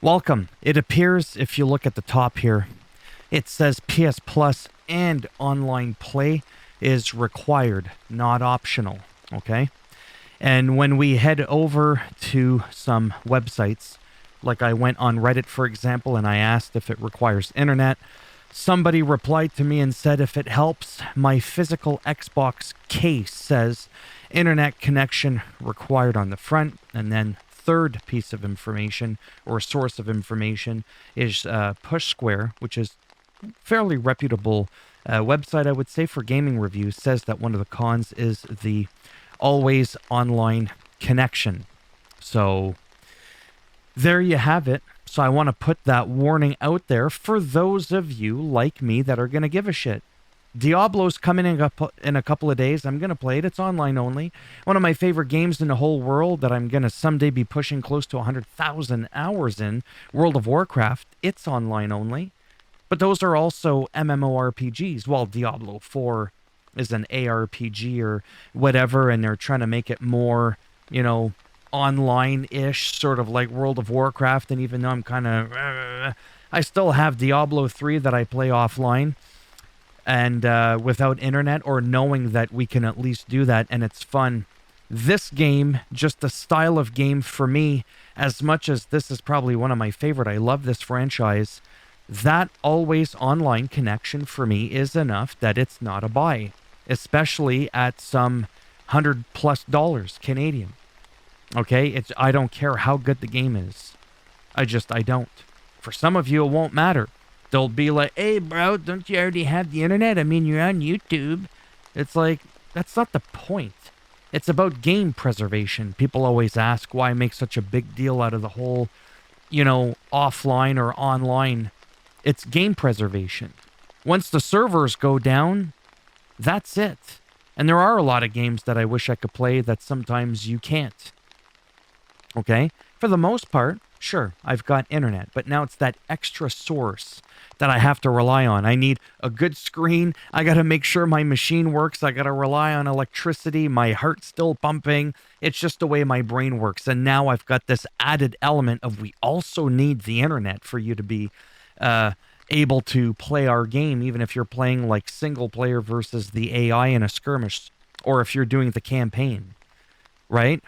Welcome. It appears, if you look at the top here, it says PS Plus and online play is required, not optional. Okay? And when we head over to some websites, like I went on Reddit, for example, and I asked if it requires internet, somebody replied to me and said, if it helps, my physical Xbox case says internet connection required on the front. And then third piece of information or source of information is Push Square, which is fairly reputable website, I would say, for gaming reviews, says that one of the cons is the always online connection. So there you have it. So I want to put that warning out there for those of you like me that are going to give a shit. Diablo's coming in a couple of days. I'm going to play it. It's online only. One of my favorite games in the whole world that I'm going to someday be pushing close to 100,000 hours in, World of Warcraft. It's online only. But those are also MMORPGs. While Diablo 4 is an ARPG or whatever, and they're trying to make it more, online-ish, sort of like World of Warcraft. And even though I'm kind of... I still have Diablo 3 that I play offline and without internet, or knowing that we can at least do that and it's fun. This game, just the style of game for me, as much as this is probably one of my favorite, I love this franchise, that always online connection for me is enough that it's not a buy, especially at some $100+ Canadian. Okay, I don't care how good the game is. I don't. For some of you, it won't matter. They'll be like, hey, bro, don't you already have the internet? I mean, you're on YouTube. It's like, that's not the point. It's about game preservation. People always ask why I make such a big deal out of the whole, offline or online. It's game preservation. Once the servers go down, that's it. And there are a lot of games that I wish I could play that sometimes you can't. Okay? For the most part, sure, I've got internet, but now it's that extra source that I have to rely on. I need a good screen. I got to make sure my machine works. I got to rely on electricity. My heart's still pumping. It's just the way my brain works. And now I've got this added element of we also need the internet for you to be able to play our game, even if you're playing like single player versus the AI in a skirmish, or if you're doing the campaign, right?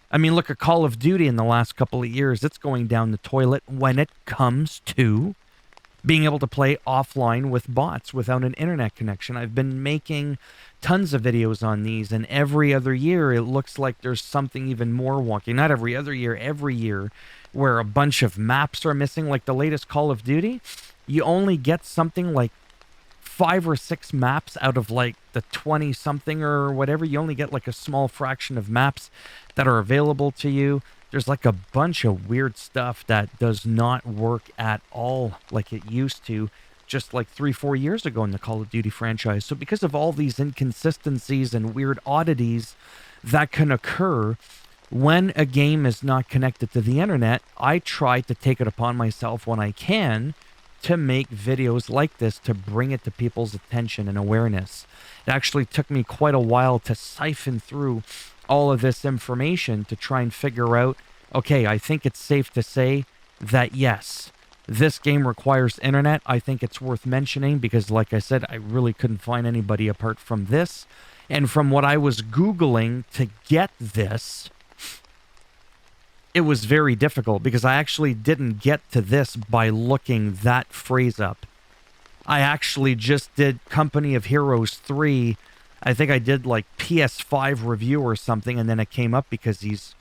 I mean, look at Call of Duty in the last couple of years. It's going down the toilet when it comes to being able to play offline with bots without an internet connection. I've been making tons of videos on these, and every other year it looks like there's something even more wonky. Not every other year, every year, where a bunch of maps are missing. Like the latest Call of Duty, you only get something like 5 or 6 maps out of like the 20 something or whatever. You only get like a small fraction of maps that are available to you. There's like a bunch of weird stuff that does not work at all like it used to just like 3-4 years ago in the Call of Duty franchise. So because of all these inconsistencies and weird oddities that can occur when a game is not connected to the internet, I try to take it upon myself when I can to make videos like this to bring it to people's attention and awareness. It actually took me quite a while to siphon through all of this information to try and figure out, okay, I think it's safe to say that yes, this game requires internet. I think it's worth mentioning because, like I said, I really couldn't find anybody apart from this. And from what I was Googling to get this, it was very difficult because I actually didn't get to this by looking that phrase up. I actually just did Company of Heroes 3. I think I did like PS5 review or something, and then it came up because he's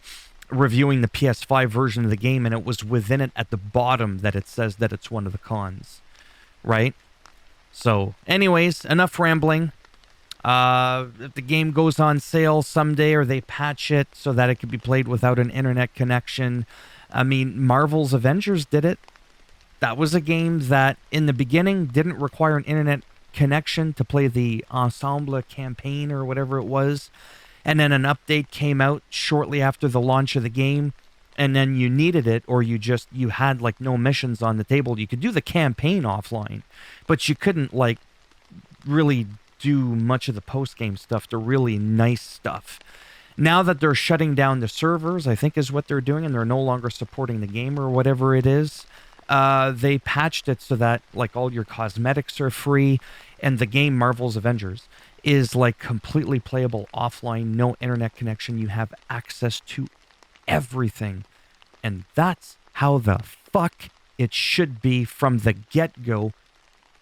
reviewing the PS5 version of the game, and it was within it at the bottom that it says that it's one of the cons, right? So, anyways, enough rambling. If the game goes on sale someday or they patch it so that it can be played without an internet connection, I mean, Marvel's Avengers did it. That was a game that in the beginning didn't require an internet connection to play the Ensemble campaign or whatever it was. And then an update came out shortly after the launch of the game. And then you needed it, or you had like no missions on the table. You could do the campaign offline, but you couldn't like really do much of the post-game stuff, the really nice stuff. Now that they're shutting down the servers, I think is what they're doing, and they're no longer supporting the game or whatever it is, they patched it so that like all your cosmetics are free, and the game Marvel's Avengers is like completely playable offline, no internet connection. You have access to everything. And that's how the fuck it should be from the get-go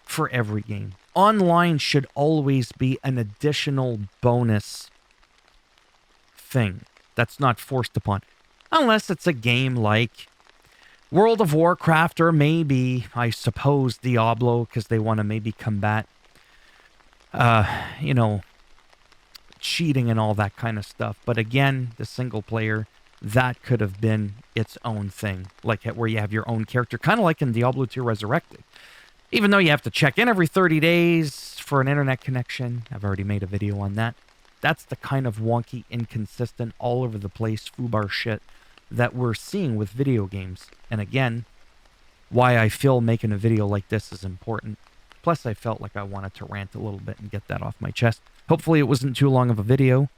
for every game. Online should always be an additional bonus thing that's not forced upon. Unless it's a game like World of Warcraft or maybe, I suppose, Diablo, because they want to maybe combat, you know, cheating and all that kind of stuff. But again, the single player, that could have been its own thing, like where you have your own character, kind of like in Diablo 2 Resurrected. Even though you have to check in every 30 days for an internet connection, I've already made a video on that. That's the kind of wonky, inconsistent, all over the place foobar shit that we're seeing with video games. And again, why I feel making a video like this is important. Plus, I felt like I wanted to rant a little bit and get that off my chest. Hopefully it wasn't too long of a video.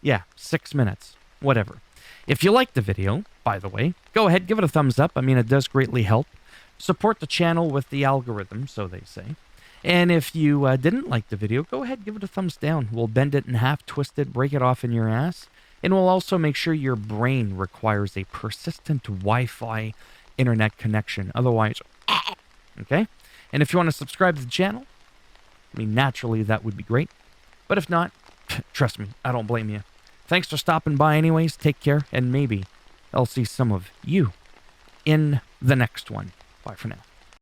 Yeah, 6 minutes. Whatever. If you liked the video, by the way, go ahead, give it a thumbs up. I mean, it does greatly help. Support the channel with the algorithm, so they say. And if you didn't like the video, go ahead, give it a thumbs down. We'll bend it in half, twist it, break it off in your ass. And we'll also make sure your brain requires a persistent Wi-Fi internet connection. Otherwise, okay? And if you want to subscribe to the channel, I mean, naturally, that would be great. But if not, trust me, I don't blame you. Thanks for stopping by anyways. Take care, and maybe I'll see some of you in the next one. Bye for now.